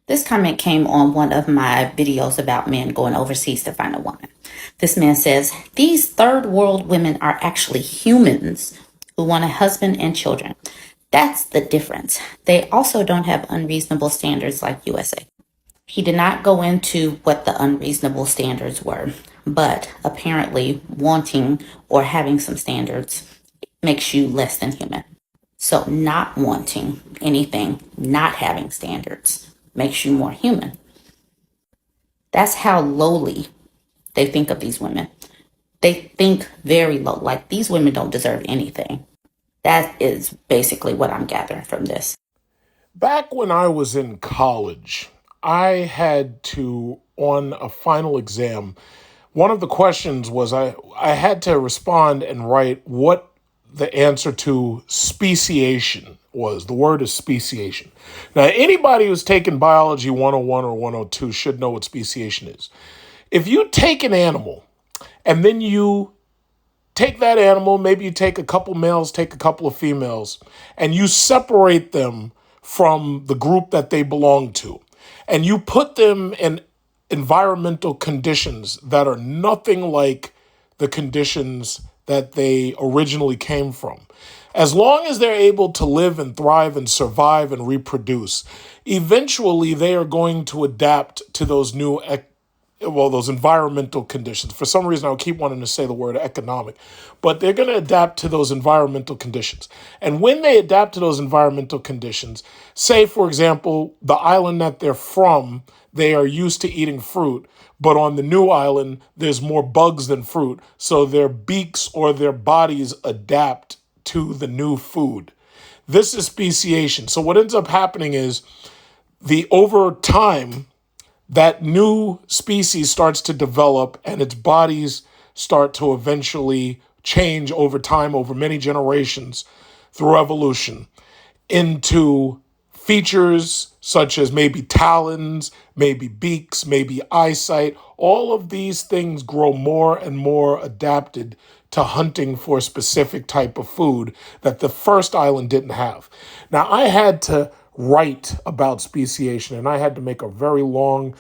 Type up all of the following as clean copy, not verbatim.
This comment came on one of my videos about men going overseas to find a woman. This man says, these third world women are actually humans who want a husband and children. That's the difference. They also don't have unreasonable standards like USA. He did not go into what the unreasonable standards were, but apparently wanting or having some standards makes you less than human. So not wanting anything, not having standards, makes you more human. That's how lowly they think of these women. They think very low, like these women don't deserve anything. That is basically what I'm gathering from this. Back when I was in college, I had to, on a final exam, one of the questions was I had to respond and write what the answer to speciation was. The word is speciation. Now, anybody who's taken biology 101 or 102 should know what speciation is. If you take an animal and then you take that animal, maybe you take a couple males, take a couple of females, and you separate them from the group that they belong to, and you put them in environmental conditions that are nothing like the conditions that they originally came from. As long as they're able to live and thrive and survive and reproduce, eventually they are going to adapt to those those environmental conditions. For some reason, I keep wanting to say the word economic, but they're going to adapt to those environmental conditions. And when they adapt to those environmental conditions, say, for example, the island that they're from, they are used to eating fruit, but on the new island, there's more bugs than fruit. So their beaks or their bodies adapt to the new food. This is speciation. So what ends up happening is over time, that new species starts to develop and its bodies start to eventually change over time, over many generations through evolution, into features such as maybe talons, maybe beaks, maybe eyesight. All of these things grow more and more adapted to hunting for a specific type of food that the first island didn't have. Now, I had to write about speciation, and I had to make a very long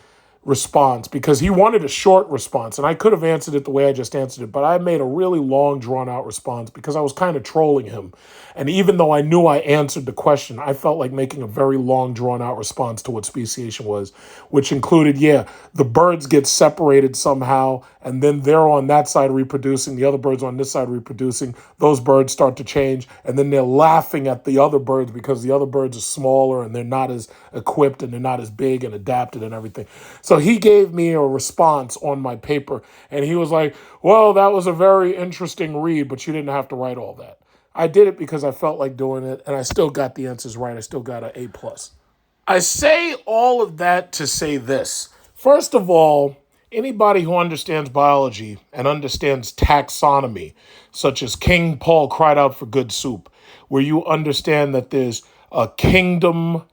response because he wanted a short response, and I could have answered it the way I just answered it, but I made a really long, drawn-out response because I was kind of trolling him. And even though I knew I answered the question, I felt like making a very long, drawn-out response to what speciation was, which included, the birds get separated somehow, and then they're on that side reproducing, the other birds on this side reproducing. Those birds start to change, and then they're laughing at the other birds because the other birds are smaller and they're not as equipped and they're not as big and adapted and everything. So he gave me a response on my paper, and he was like, well, that was a very interesting read, but you didn't have to write all that. I did it because I felt like doing it, and I still got the answers right. I still got an A plus. I say all of that to say this. First of all, anybody who understands biology and understands taxonomy, such as King Paul cried out for good soup, where you understand that there's a kingdom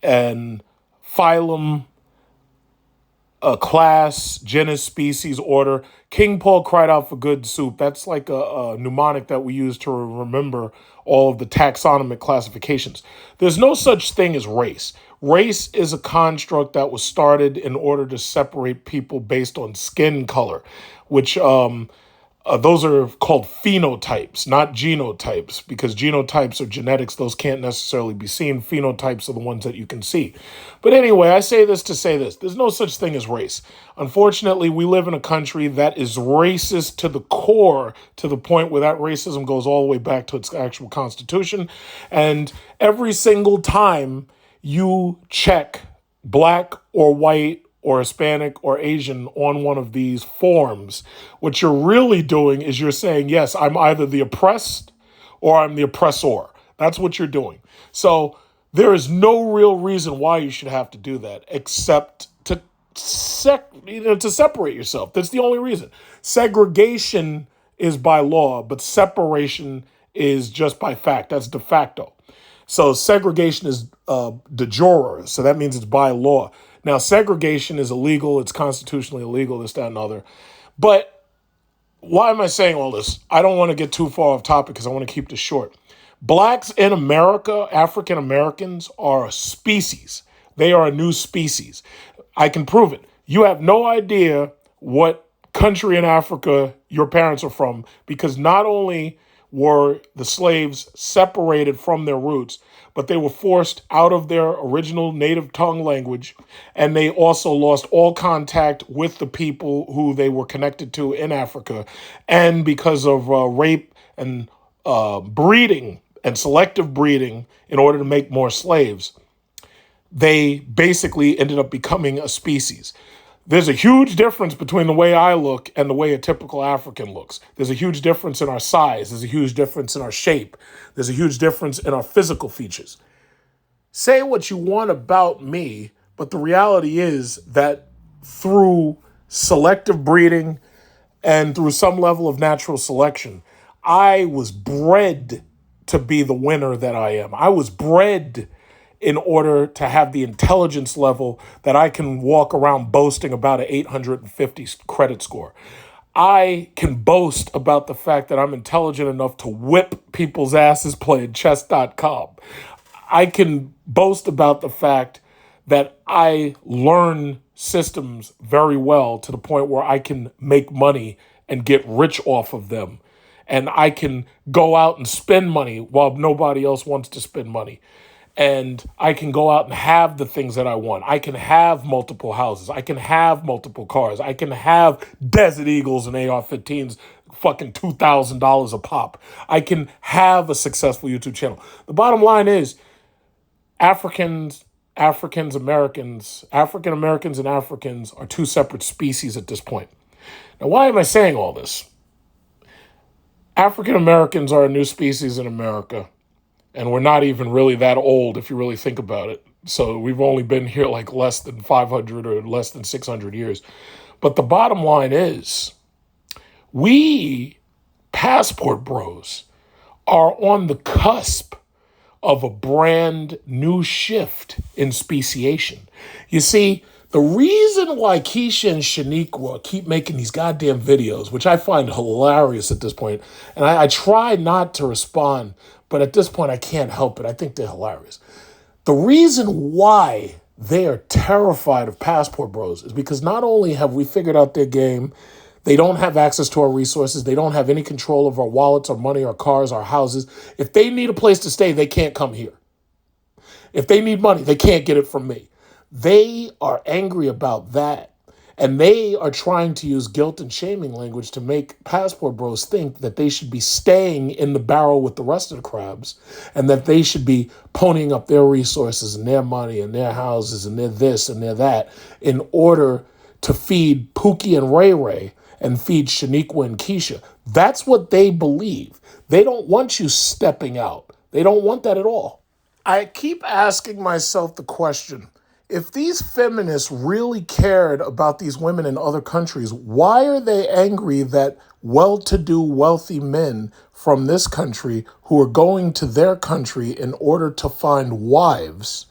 and phylum, a class, genus, species, order. King Paul cried out for good soup. That's like a mnemonic that we use to remember all of the taxonomic classifications. There's no such thing as race. Race is a construct that was started in order to separate people based on skin color, which those are called phenotypes, not genotypes, because genotypes are genetics. Those can't necessarily be seen. Phenotypes are the ones that you can see. But anyway, I say this to say this. There's no such thing as race. Unfortunately, we live in a country that is racist to the core, to the point where that racism goes all the way back to its actual constitution. And every single time you check black or white or Hispanic or Asian on one of these forms, what you're really doing is you're saying, yes, I'm either the oppressed or I'm the oppressor. That's what you're doing. So there is no real reason why you should have to do that except to separate yourself. That's the only reason. Segregation is by law, but separation is just by fact. That's de facto. So segregation is de jure, so that means it's by law. Now, segregation is illegal. It's constitutionally illegal, this, that, and other. But why am I saying all this? I don't want to get too far off topic because I want to keep this short. Blacks in America, African Americans, are a species. They are a new species. I can prove it. You have no idea what country in Africa your parents are from, because not only were the slaves separated from their roots, but they were forced out of their original native tongue language, and they also lost all contact with the people who they were connected to in Africa. And because of rape and breeding and selective breeding in order to make more slaves, they basically ended up becoming a species. There's a huge difference between the way I look and the way a typical African looks. There's a huge difference in our size. There's a huge difference in our shape. There's a huge difference in our physical features. Say what you want about me, but the reality is that through selective breeding and through some level of natural selection, I was bred to be the winner that I am. I was bred in order to have the intelligence level that I can walk around boasting about an 850 credit score. I can boast about the fact that I'm intelligent enough to whip people's asses playing chess.com. I can boast about the fact that I learn systems very well to the point where I can make money and get rich off of them. And I can go out and spend money while nobody else wants to spend money. And I can go out and have the things that I want. I can have multiple houses. I can have multiple cars. I can have Desert Eagles and AR-15s fucking $2,000 a pop. I can have a successful YouTube channel. The bottom line is African Americans and Africans are two separate species at this point. Now, why am I saying all this? African Americans are a new species in America. And we're not even really that old if you really think about it. So we've only been here like less than 500 or less than 600 years. But the bottom line is, we passport bros are on the cusp of a brand new shift in speciation. You see, the reason why Keisha and Sheneequa keep making these goddamn videos, which I find hilarious at this point, and I try not to respond, but at this point I can't help it. I think they're hilarious. The reason why they are terrified of passport bros is because not only have we figured out their game, they don't have access to our resources. They don't have any control of our wallets, our money, our cars, our houses. If they need a place to stay, they can't come here. If they need money, they can't get it from me. They are angry about that. And they are trying to use guilt and shaming language to make passport bros think that they should be staying in the barrel with the rest of the crabs, and that they should be ponying up their resources and their money and their houses and their this and their that in order to feed Pookie and Ray Ray and feed Sheneequa and Keisha. That's what they believe. They don't want you stepping out. They don't want that at all. I keep asking myself the question, if these feminists really cared about these women in other countries, why are they angry that well-to-do, wealthy men from this country who are going to their country in order to find wives,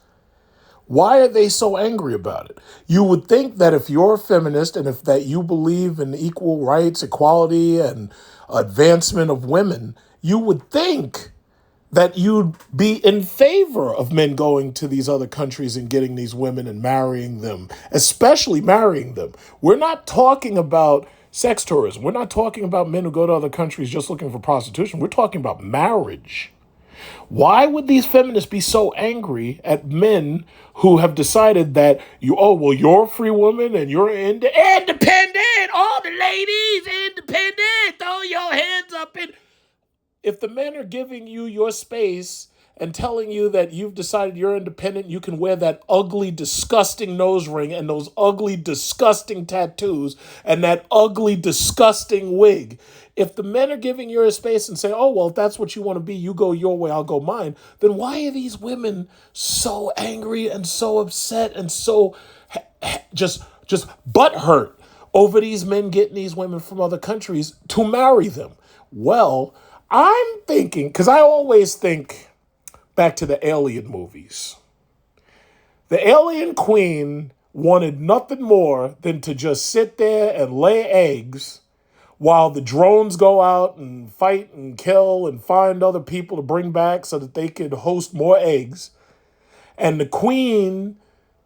why are they so angry about it? You would think that if you're a feminist and if that you believe in equal rights, equality, and advancement of women, you would think that you'd be in favor of men going to these other countries and getting these women and marrying them, especially marrying them. We're not talking about sex tourism. We're not talking about men who go to other countries just looking for prostitution. We're talking about marriage. Why would these feminists be so angry at men who have decided that you're a free woman and you're independent, all the ladies independent, throw your hands up in. If the men are giving you your space and telling you that you've decided you're independent, you can wear that ugly, disgusting nose ring and those ugly, disgusting tattoos and that ugly, disgusting wig. If the men are giving you a space and say, if that's what you want to be, you go your way, I'll go mine, then why are these women so angry and so upset and so just butthurt over these men getting these women from other countries to marry them? Well, I'm thinking, because I always think back to the Alien movies. The alien queen wanted nothing more than to just sit there and lay eggs while the drones go out and fight and kill and find other people to bring back so that they could host more eggs. And the queen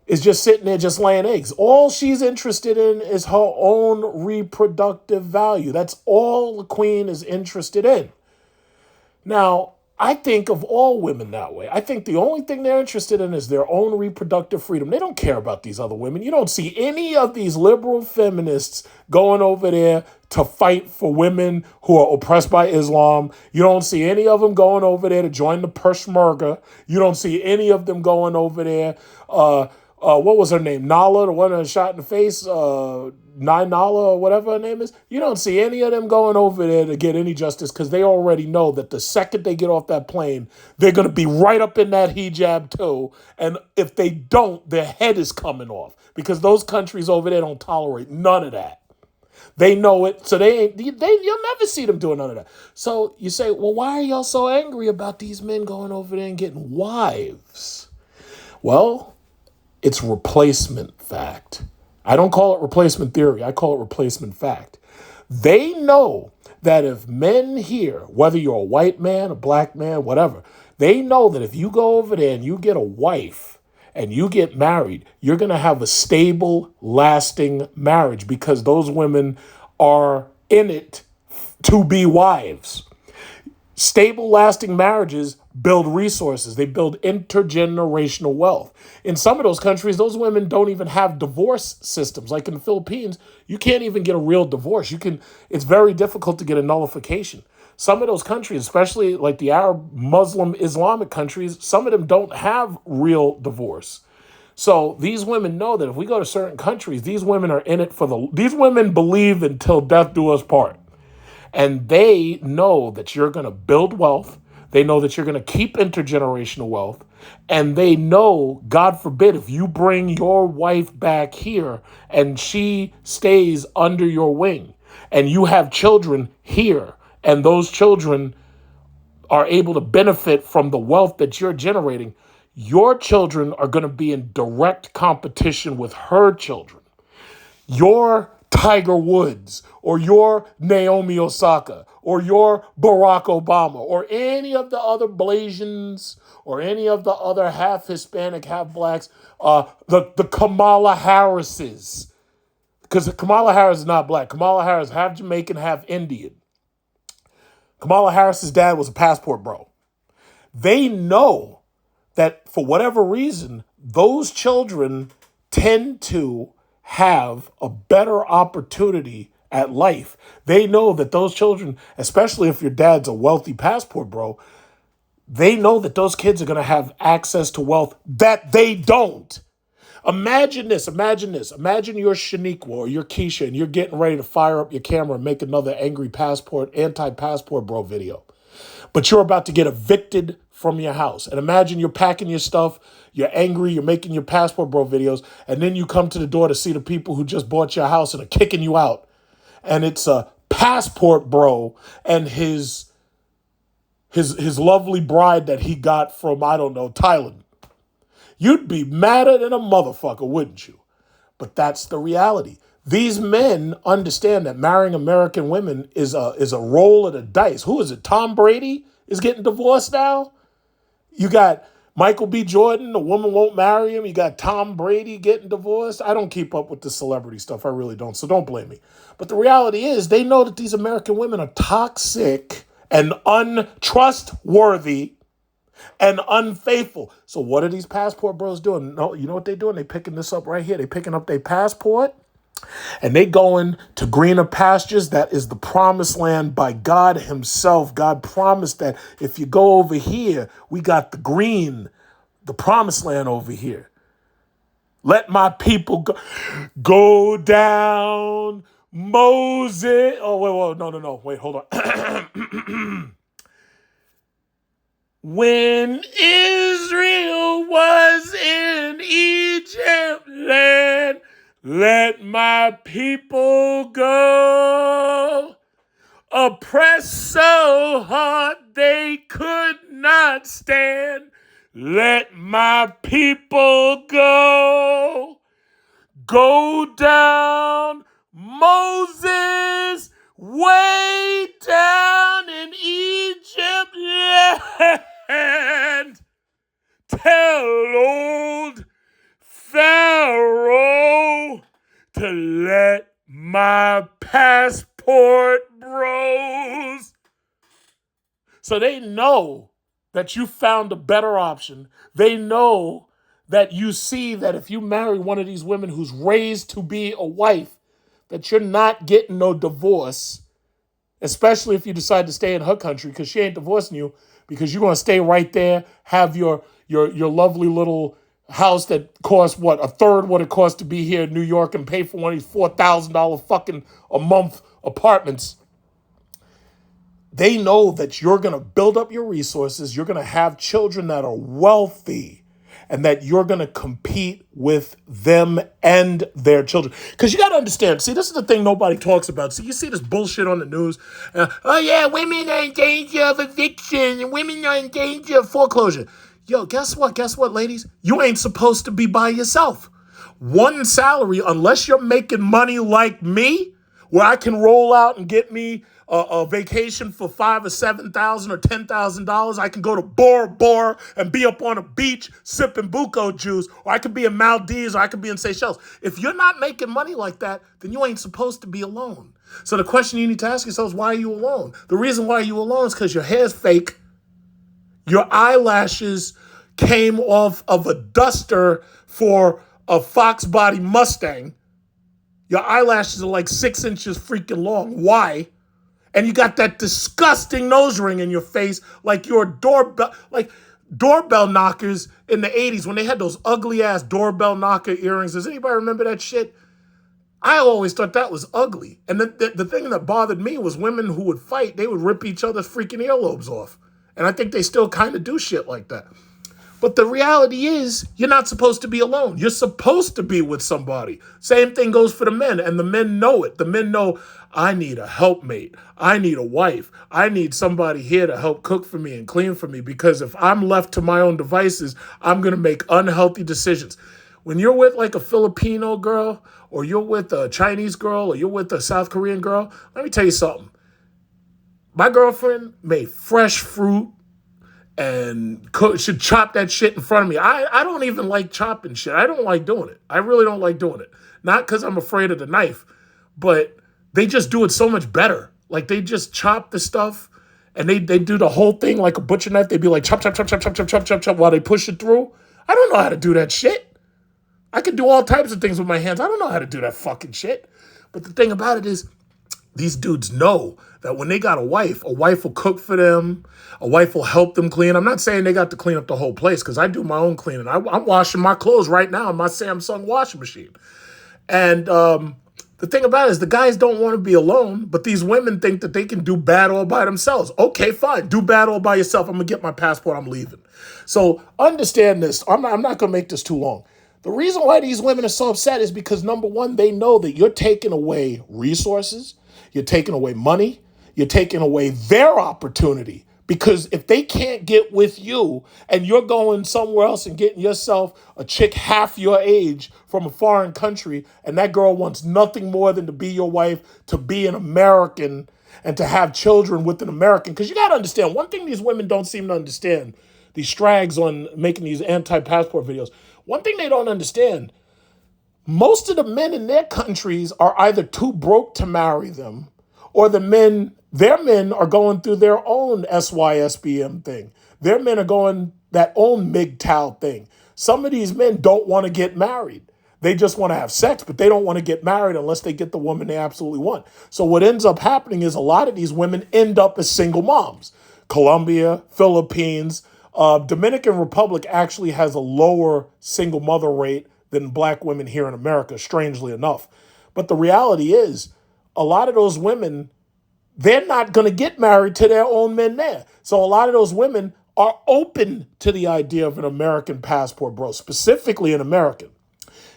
is just sitting there just laying eggs. All she's interested in is her own reproductive value. That's all the queen is interested in. Now, I think of all women that way. I think the only thing they're interested in is their own reproductive freedom. They don't care about these other women. You don't see any of these liberal feminists going over there to fight for women who are oppressed by Islam. You don't see any of them going over there to join the Peshmerga. You don't see any of them going over there. What was her name? Nala, the one that was shot in the face, Nala or whatever her name is. You don't see any of them going over there to get any justice because they already know that the second they get off that plane, they're going to be right up in that hijab too. And if they don't, their head is coming off because those countries over there don't tolerate none of that. They know it, so you'll never see them doing none of that. So you say, well, why are y'all so angry about these men going over there and getting wives? Well, it's replacement fact. I don't call it replacement theory. I call it replacement fact. They know that if men here, whether you're a white man, a black man, whatever, they know that if you go over there and you get a wife and you get married, you're going to have a stable, lasting marriage because those women are in it to be wives. Stable, lasting marriages build resources. They build intergenerational wealth. In some of those countries, those women don't even have divorce systems. Like in the Philippines, you can't even get a real divorce. It's very difficult to get a nullification. Some of those countries, especially like the Arab, Muslim, Islamic countries, some of them don't have real divorce. So these women know that if we go to certain countries, these women are in it these women believe until death do us part. And they know that you're going to build wealth. They know that you're going to keep intergenerational wealth. And they know, God forbid, if you bring your wife back here and she stays under your wing and you have children here and those children are able to benefit from the wealth that you're generating, your children are going to be in direct competition with her children. Your Tiger Woods or your Naomi Osaka or your Barack Obama or any of the other Blasians or any of the other half Hispanic, half blacks, the Kamala Harrises. Because Kamala Harris is not black. Kamala Harris is half Jamaican, half Indian. Kamala Harris's dad was a passport bro. They know that for whatever reason, those children tend to have a better opportunity at life. They know that those children, especially if your dad's a wealthy passport bro, they know that those kids are going to have access to wealth that they don't. Imagine this. Imagine you're Sheneequa or you're Keisha and you're getting ready to fire up your camera and make another angry anti-passport bro video. But you're about to get evicted from your house. And imagine you're packing your stuff, you're angry, you're making your passport bro videos, and then you come to the door to see the people who just bought your house and are kicking you out. And it's a passport bro and his lovely bride that he got from, I don't know, Thailand. You'd be madder than a motherfucker, wouldn't you? But that's the reality. These men understand that marrying American women is a roll of the dice. Who is it? Tom Brady is getting divorced now? You got Michael B. Jordan, the woman won't marry him. You got Tom Brady getting divorced. I don't keep up with the celebrity stuff. I really don't, so don't blame me. But the reality is they know that these American women are toxic and untrustworthy and unfaithful. So what are these passport bros doing? No, you know what they're doing? They're picking this up right here. They're picking up their passport and they going to greener pastures. That is the promised land by God himself. God promised that if you go over here, we got the promised land over here. Let my people go down, Moses. Oh, wait, no. Wait, hold on. When Israel was in Egypt land, let my people go. Oppressed so hard they could not stand. Let my people go. Go down, Moses, way down in Egypt land. Tell old Pharaoh Collect my passport, bros. So they know that you found a better option. They know that you see that if you marry one of these women who's raised to be a wife, that you're not getting no divorce, especially if you decide to stay in her country, because she ain't divorcing you, because you're going to stay right there, have your lovely little house that costs what, a third what it costs to be here in New York, and pay for one of these $4,000 fucking a month apartments. They know that you're going to build up your resources, you're going to have children that are wealthy, and that you're going to compete with them and their children. Because you got to understand, see, this is the thing nobody talks about. See, you see this bullshit on the news. Oh, yeah, women are in danger of eviction. Women are in danger of foreclosure. Yo, guess what? Guess what, ladies? You ain't supposed to be by yourself. One salary, unless you're making money like me, where I can roll out and get me a vacation for $5,000 or $7,000 or $10,000. I can go to Bora Bora and be up on a beach sipping Buko juice, or I could be in Maldives, or I could be in Seychelles. If you're not making money like that, then you ain't supposed to be alone. So the question you need to ask yourself is, why are you alone? The reason why you're alone is because your hair's fake. Your eyelashes came off of a duster for a Fox Body Mustang. Your eyelashes are like 6 inches freaking long. Why? And you got that disgusting nose ring in your face like you're doorbell knockers in the 80s when they had those ugly ass doorbell knocker earrings. Does anybody remember that shit? I always thought that was ugly. And the thing that bothered me was women who would fight, they would rip each other's freaking earlobes off. And I think they still kind of do shit like that. But the reality is, you're not supposed to be alone. You're supposed to be with somebody. Same thing goes for the men, and the men know it. The men know, I need a helpmate. I need a wife. I need somebody here to help cook for me and clean for me, because if I'm left to my own devices, I'm going to make unhealthy decisions. When you're with like a Filipino girl, or you're with a Chinese girl, or you're with a South Korean girl, let me tell you something. My girlfriend made fresh fruit and should chop that shit in front of me. I don't even like chopping shit. I don't like doing it. I really don't like doing it. Not because I'm afraid of the knife, but they just do it so much better. Like, they just chop the stuff and they do the whole thing like a butcher knife. They'd be like chop, chop, chop, chop, chop, chop, chop, chop, chop while they push it through. I don't know how to do that shit. I can do all types of things with my hands. I don't know how to do that fucking shit. But the thing about it is, these dudes know that when they got a wife will cook for them. A wife will help them clean. I'm not saying they got to clean up the whole place, because I do my own cleaning. I'm washing my clothes right now in my Samsung washing machine. And the thing about it is, the guys don't want to be alone, but these women think that they can do bad all by themselves. Okay, fine. Do bad all by yourself. I'm going to get my passport. I'm leaving. So understand this. I'm not going to make this too long. The reason why these women are so upset is because, number one, they know that you're taking away resources. You're taking away money. You're taking away their opportunity. Because if they can't get with you and you're going somewhere else and getting yourself a chick half your age from a foreign country, and that girl wants nothing more than to be your wife, to be an American, and to have children with an American. Because you got to understand, one thing these women don't seem to understand, these strags on making these anti-passport videos, one thing they don't understand, most of the men in their countries are either too broke to marry them, or their men are going through their own SYSBM thing. Their men are going that own MGTOW thing. Some of these men don't want to get married. They just want to have sex, but they don't want to get married unless they get the woman they absolutely want. So what ends up happening is a lot of these women end up as single moms. Colombia, Philippines, Dominican Republic actually has a lower single mother rate than black women here in America, strangely enough. But the reality is, a lot of those women, they're not going to get married to their own men there. So a lot of those women are open to the idea of an American passport, bro, specifically an American.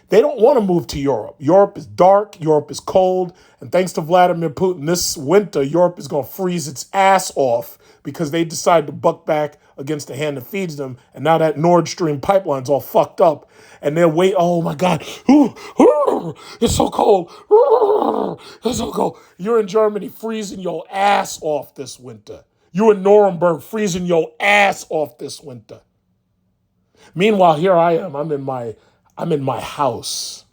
They don't want to move to Europe. Europe is dark. Europe is cold. And thanks to Vladimir Putin, this winter, Europe is going to freeze its ass off because they decided to buck back against the hand that feeds them. And now that Nord Stream pipeline's all fucked up. And they're waiting, oh my God, it's so cold. It's so cold. You're in Germany freezing your ass off this winter. You're in Nuremberg freezing your ass off this winter. Meanwhile, here I am. I'm in my house.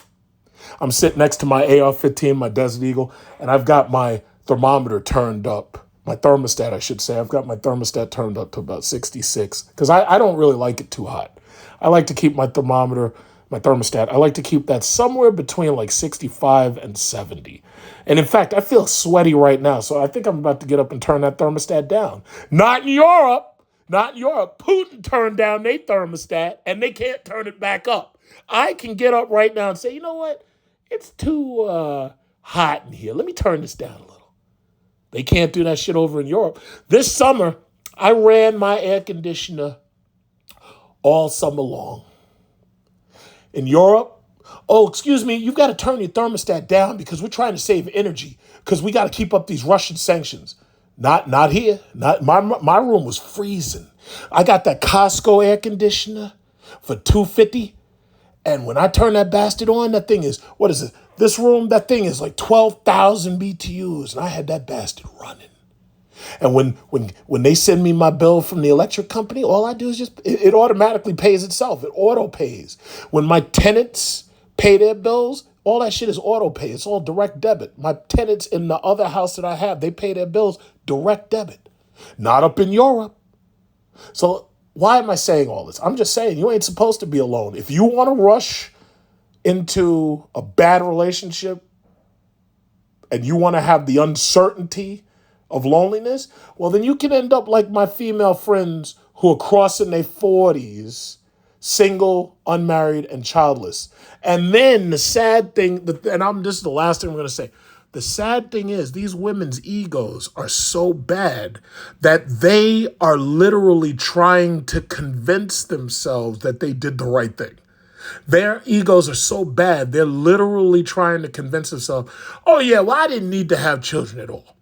I'm sitting next to my AR-15, my Desert Eagle, and I've got my thermometer turned up. My thermostat, I should say. I've got my thermostat turned up to about 66 because I don't really like it too hot. I like to keep my thermostat, I like to keep that somewhere between like 65 and 70. And in fact, I feel sweaty right now, so I think I'm about to get up and turn that thermostat down. Not in Europe. Not in Europe. Putin turned down their thermostat, and they can't turn it back up. I can get up right now and say, you know what? It's too hot in here. Let me turn this down a little. They can't do that shit over in Europe. This summer, I ran my air conditioner all summer long. In Europe, oh, excuse me, you've got to turn your thermostat down because we're trying to save energy because we got to keep up these Russian sanctions. Not here. Not my room was freezing. I got that Costco air conditioner for $250. And when I turn that bastard on, that thing is, what is it? This room, that thing is like 12,000 BTUs. And I had that bastard running. And when they send me my bill from the electric company, all I do is it automatically pays itself. It auto pays. When my tenants pay their bills, all that shit is auto pay. It's all direct debit. My tenants in the other house that I have, they pay their bills direct debit. Not up in Europe. So why am I saying all this? I'm just saying you ain't supposed to be alone. If you want to rush into a bad relationship and you want to have the uncertainty of loneliness, well, then you can end up like my female friends who are crossing their 40s, single, unmarried, and childless. And then the sad thing, this is the last thing I'm going to say. The sad thing is these women's egos are so bad that they are literally trying to convince themselves that they did the right thing. Their egos are so bad, they're literally trying to convince themselves, oh yeah, well, I didn't need to have children at all.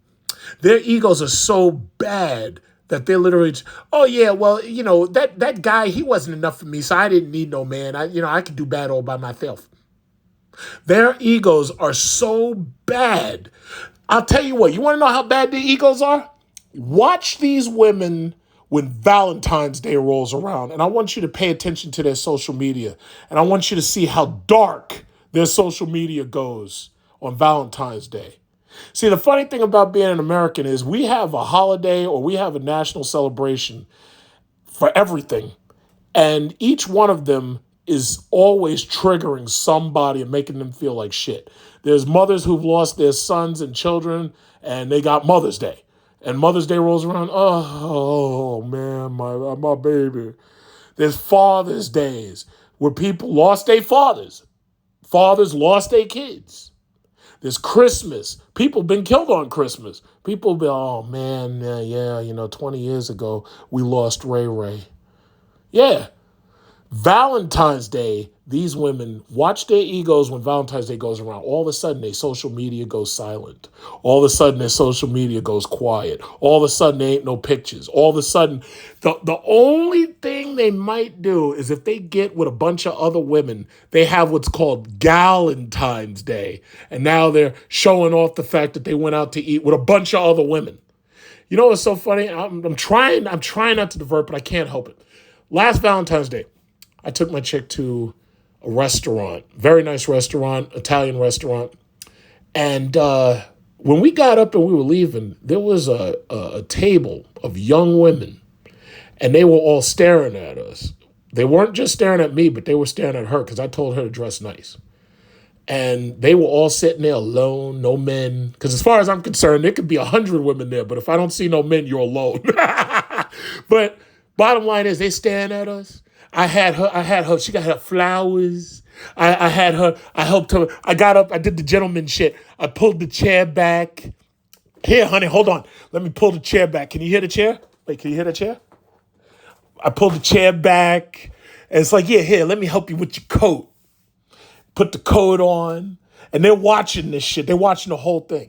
Their egos are so bad that they're literally, oh yeah, well, that guy, he wasn't enough for me, so I didn't need no man. I could do bad all by myself. Their egos are so bad. I'll tell you what, you want to know how bad their egos are? Watch these women when Valentine's Day rolls around, and I want you to pay attention to their social media, and I want you to see how dark their social media goes on Valentine's Day. See, the funny thing about being an American is we have a holiday or we have a national celebration for everything. And each one of them is always triggering somebody and making them feel like shit. There's mothers who've lost their sons and children and they got Mother's Day. And Mother's Day rolls around, oh man, my baby. There's Father's Days where people lost their fathers. Fathers lost their kids. There's Christmas. People been killed on Christmas. People be, oh man, yeah, 20 years ago, we lost Ray Ray. Yeah. Valentine's Day, these women watch their egos when Valentine's Day goes around. All of a sudden, their social media goes silent. All of a sudden, their social media goes quiet. All of a sudden, there ain't no pictures. All of a sudden, the only thing they might do is if they get with a bunch of other women, they have what's called Galentine's Day. And now they're showing off the fact that they went out to eat with a bunch of other women. You know what's so funny? I'm trying not to divert, but I can't help it. Last Valentine's Day, I took my chick to a restaurant, very nice restaurant, Italian restaurant. And when we got up and we were leaving, there was a table of young women, and they were all staring at us. They weren't just staring at me, but they were staring at her because I told her to dress nice. And they were all sitting there alone, no men. Because as far as I'm concerned, there could be 100 women there, but if I don't see no men, you're alone. But bottom line is, they staring at us. I had her, she got her flowers. I had her, I helped her. I got up, I did the gentleman shit. I pulled the chair back. Here, honey, hold on. Let me pull the chair back. Can you hear the chair? Wait, can you hear the chair? I pulled the chair back. And it's like, yeah, here, let me help you with your coat. Put the coat on. And they're watching this shit. They're watching the whole thing.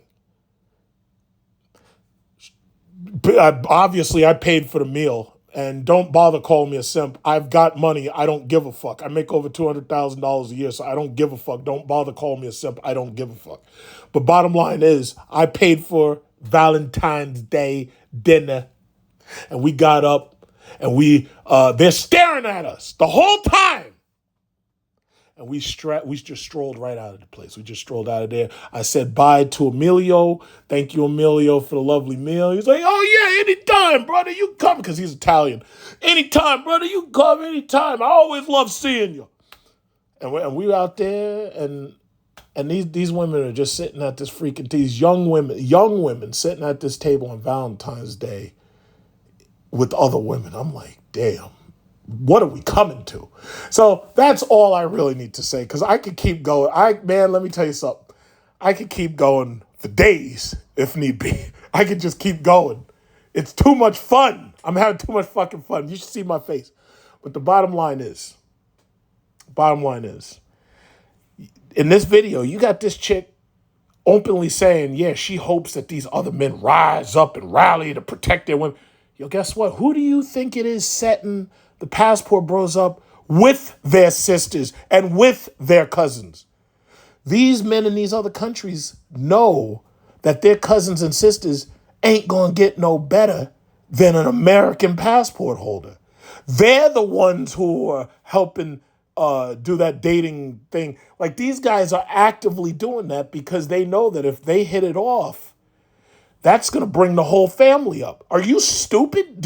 Obviously, I paid for the meal. And don't bother calling me a simp. I've got money. I don't give a fuck. I make over $200,000 a year, so I don't give a fuck. Don't bother calling me a simp. I don't give a fuck. But bottom line is, I paid for Valentine's Day dinner, and we got up, and they're staring at us the whole time. And we just strolled right out of the place. We just strolled out of there. I said bye to Emilio. Thank you, Emilio, for the lovely meal. He's like, oh, yeah, anytime, brother, you come. Because he's Italian. Anytime, brother, you come anytime. I always love seeing you. And we were out there, and these women are just sitting at this these young women sitting at this table on Valentine's Day with other women. I'm like, damn. What are we coming to? So that's all I really need to say, because I could keep going. Man, let me tell you something. I could keep going for days if need be. I could just keep going. It's too much fun. I'm having too much fucking fun. You should see my face. But the bottom line is, in this video, you got this chick openly saying, yeah, she hopes that these other men rise up and rally to protect their women. Yo, guess what? Who do you think it is setting the passport bros up with their sisters and with their cousins? These men in these other countries know that their cousins and sisters ain't gonna get no better than an American passport holder. They're the ones who are helping do that dating thing. Like, these guys are actively doing that because they know that if they hit it off, that's going to bring the whole family up. Are you stupid?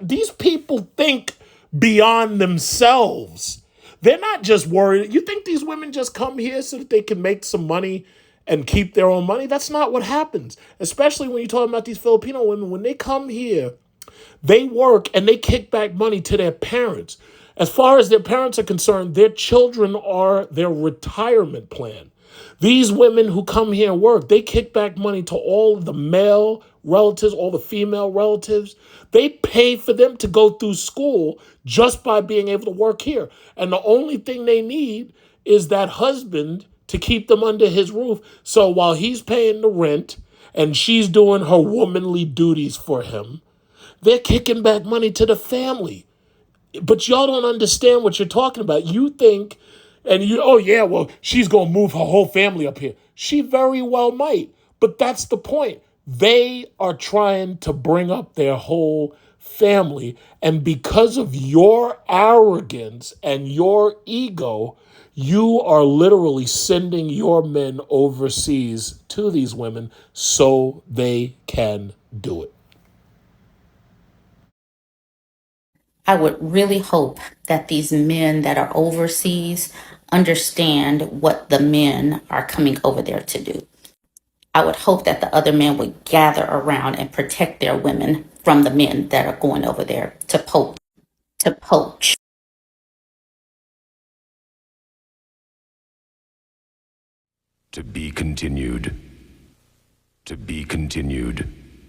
These people think beyond themselves. They're not just worried. You think these women just come here so that they can make some money and keep their own money? That's not what happens. Especially when you're talking about these Filipino women. When they come here, they work and they kick back money to their parents. As far as their parents are concerned, their children are their retirement plan. These women who come here and work, they kick back money to all the male relatives, all the female relatives. They pay for them to go through school just by being able to work here. And the only thing they need is that husband to keep them under his roof. So while he's paying the rent and she's doing her womanly duties for him, they're kicking back money to the family. But y'all don't understand what you're talking about. You think, oh yeah, well, she's going to move her whole family up here. She very well might. But that's the point. They are trying to bring up their whole family. And because of your arrogance and your ego, you are literally sending your men overseas to these women so they can do it. I would really hope that these men that are overseas understand what the men are coming over there to do. I would hope that the other men would gather around and protect their women from the men that are going over there to poach. To be continued. To be continued.